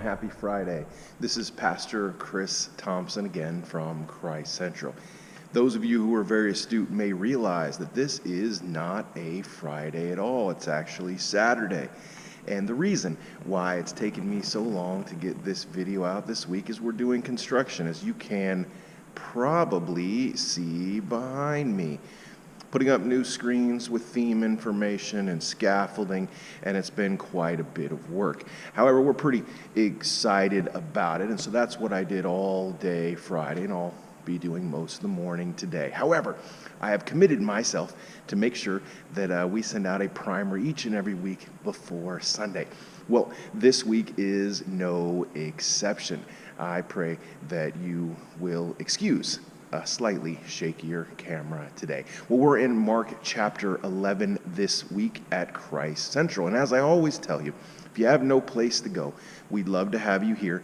happy Friday. This is Pastor Chris Thompson again from Christ Central. Those of you who are very astute may realize that this is not a Friday at all. It's actually Saturday. And the reason why it's taken me so long to get this video out this week is we're doing construction, as you can probably see behind me. Putting up new screens with theme information and scaffolding, and it's been quite a bit of work. However, we're pretty excited about it, and so that's what I did all day Friday, and I'll be doing most of the morning today. However, I have committed myself to make sure that we send out a primer each and every week before Sunday. Well, this week is no exception. I pray that you will excuse a slightly shakier camera today. Well, we're in Mark chapter 11 this week at Christ Central. And as I always tell you, if you have no place to go, we'd love to have you here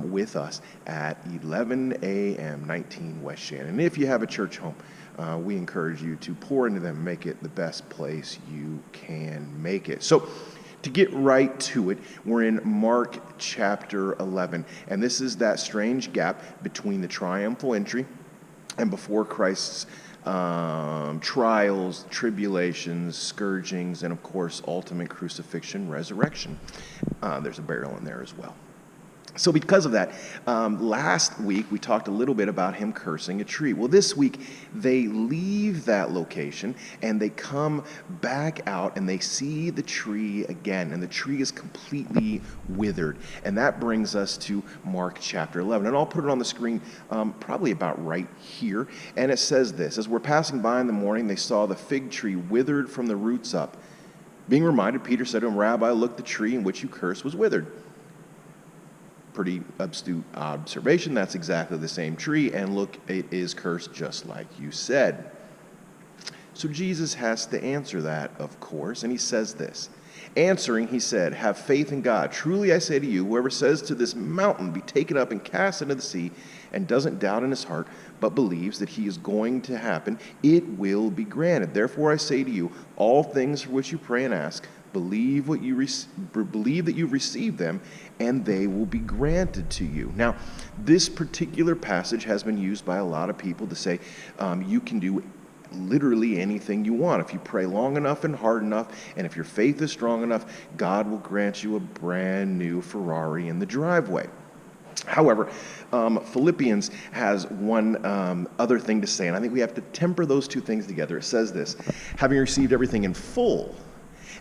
with us at 11 a.m., 19 West Shannon. And if you have a church home, we encourage you to pour into them, make it the best place you can make it. So, to get right to it, we're in Mark chapter 11. And this is that strange gap between the triumphal entry and before Christ's trials, tribulations, scourgings, and of course, ultimate crucifixion, resurrection. There's a burial in there as well. So because of that, last week we talked a little bit about him cursing a tree. Well, this week they leave that location and they come back out and they see the tree again. And the tree is completely withered. And that brings us to Mark chapter 11. And I'll put it on the screen probably about right here. And it says this: as we're passing by in the morning, they saw the fig tree withered from the roots up. Being reminded, Peter said to him, "Rabbi, look, the tree in which you cursed was withered." Pretty astute observation. That's exactly the same tree, and look, it is cursed just like you said. So Jesus has to answer that, of course, and he says this. Answering, he said, "Have faith in God. Truly I say to you, whoever says to this mountain, be taken up and cast into the sea, and doesn't doubt in his heart, but believes that he is going to happen, it will be granted. Therefore I say to you, all things for which you pray and ask, believe that you've received them, and they will be granted to you." Now, this particular passage has been used by a lot of people to say you can do literally anything you want. If you pray long enough and hard enough, and if your faith is strong enough, God will grant you a brand new Ferrari in the driveway. However, Philippians has one other thing to say, and I think we have to temper those two things together. It says this: having received everything in full,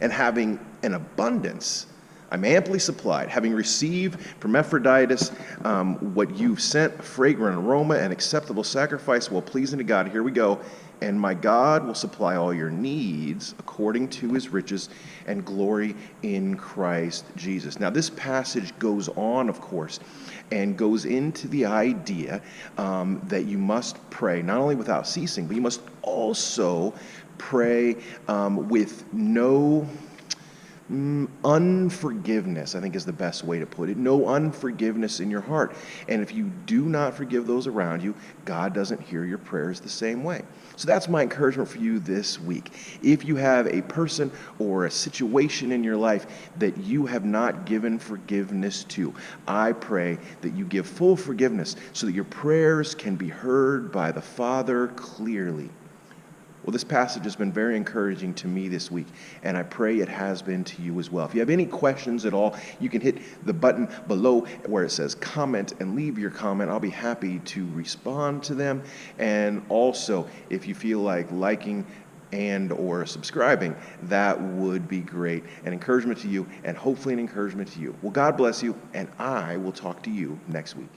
and having an abundance, I'm amply supplied, having received from Epaphroditus what you've sent, fragrant aroma and acceptable sacrifice, well pleasing to God. Here we go. And my God will supply all your needs according to his riches and glory in Christ Jesus. Now, this passage goes on, of course, and goes into the idea that you must pray not only without ceasing, but you must also pray with no unforgiveness, I think is the best way to put it. No unforgiveness in your heart. And if you do not forgive those around you, God doesn't hear your prayers the same way. So that's my encouragement for you this week. If you have a person or a situation in your life that you have not given forgiveness to, I pray that you give full forgiveness so that your prayers can be heard by the Father clearly. Well, this passage has been very encouraging to me this week, and I pray it has been to you as well. If you have any questions at all, you can hit the button below where it says comment and leave your comment. I'll be happy to respond to them. And also, if you feel like liking and or subscribing, that would be great. An encouragement to you, and hopefully an encouragement to you. Well, God bless you, and I will talk to you next week.